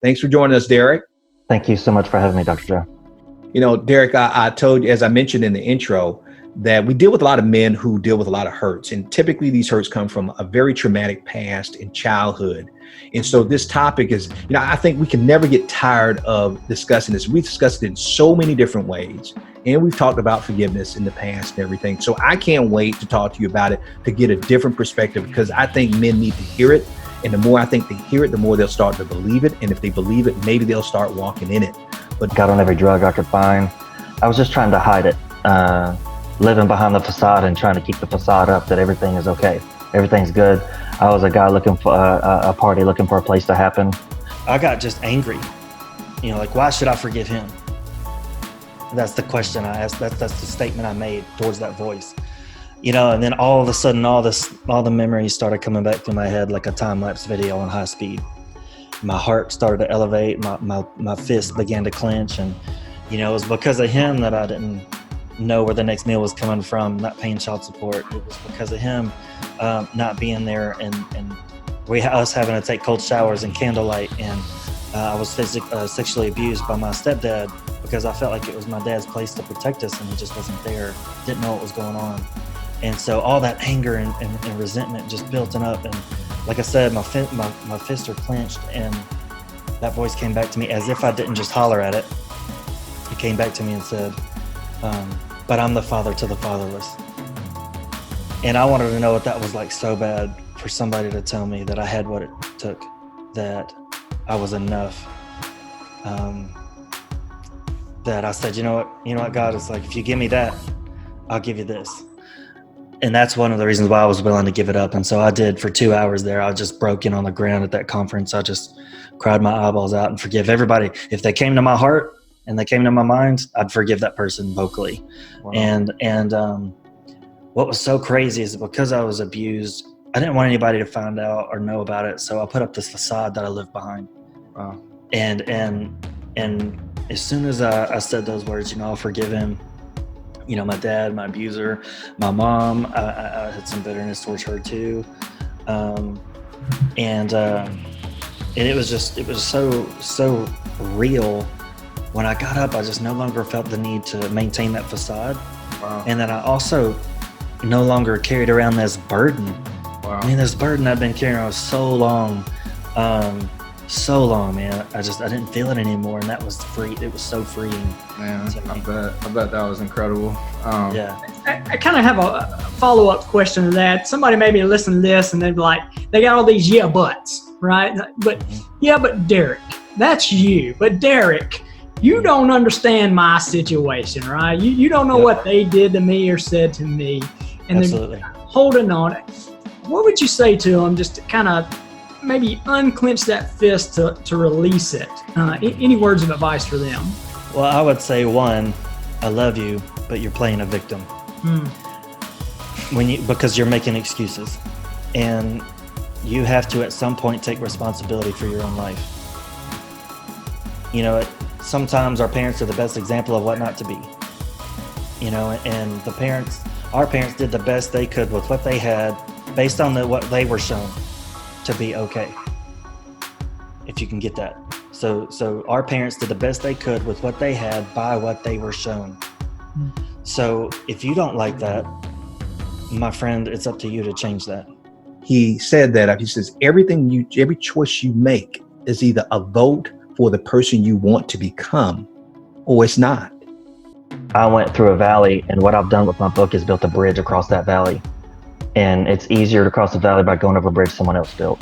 Thanks for joining us, Derek. Thank you so much for having me, Dr. Joe. You know, Derek, I told you, as I mentioned in the intro, that we deal with a lot of men who deal with a lot of hurts. And typically these hurts come from a very traumatic past in childhood. And so this topic is, I think we can never get tired of discussing this. We've discussed it in so many different ways. And we've talked about forgiveness in the past and everything. So I can't wait to talk to you about it, to get a different perspective, because I think men need to hear it. And the more I think they hear it, the more they'll start to believe it. And if they believe it, maybe they'll start walking in it. But got on every drug I could find. I was just trying to hide it, living behind the facade and trying to keep the facade up that everything is okay, everything's good. I was a guy looking for a party, looking for a place to happen. I got just angry, like, why should I forgive him? That's the question I asked. That's the statement I made towards that voice. And then all of a sudden, all the memories started coming back through my head like a time-lapse video on high speed. My heart started to elevate, my fist began to clench, and it was because of him that I didn't know where the next meal was coming from, not paying child support. It was because of him not being there, and us having to take cold showers and candlelight, and I was sexually abused by my stepdad because I felt like it was my dad's place to protect us, and he just wasn't there, didn't know what was going on. And so all that anger and resentment just building up, and like I said, my fists are clenched, and that voice came back to me as if I didn't just holler at it. It came back to me and said, but I'm the father to the fatherless. And I wanted to know what that was like so bad, for somebody to tell me that I had what it took, that I was enough. That I said, you know what, God, is like, if you give me that, I'll give you this. And that's one of the reasons why I was willing to give it up. And so I did for 2 hours there. I just broke in on the ground at that conference. I just cried my eyeballs out and forgive everybody. If they came to my heart and they came to my mind, I'd forgive that person vocally. Wow. And what was so crazy is because I was abused, I didn't want anybody to find out or know about it. So I put up this facade that I lived behind. Wow. And as soon as I said those words, I'll forgive him. My dad, my abuser, my mom, I had some bitterness towards her too. And it was so real. When I got up, I just no longer felt the need to maintain that facade. Wow. And then I also no longer carried around this burden. Wow. I mean, this burden I've been carrying around so long, man. I didn't feel it anymore, and that was free. It was so freeing. Man, I bet that was incredible. Yeah. I kind of have a follow-up question to that. Somebody maybe listen to this and they'd be like, they got all these yeah buts, right? But yeah, but Derek, that's you. But Derek, you don't understand my situation, right? You don't know what they did to me or said to me. And absolutely. They're holding on. What would you say to them just to kind of maybe unclench that fist to release it? Any words of advice for them? Well, I would say, one, I love you, but you're playing a victim. Because you're making excuses, and you have to at some point take responsibility for your own life. Sometimes our parents are the best example of what not to be. And our parents did the best they could with what they had, based on what they were shown to be okay. If you can get that. So our parents did the best they could with what they had by what they were shown. So if you don't like that, my friend, it's up to you to change that. He said that, he says, every choice you make is either a vote for the person you want to become, or it's not. I went through a valley, and what I've done with my book is built a bridge across that valley. And it's easier to cross the valley by going over a bridge someone else built.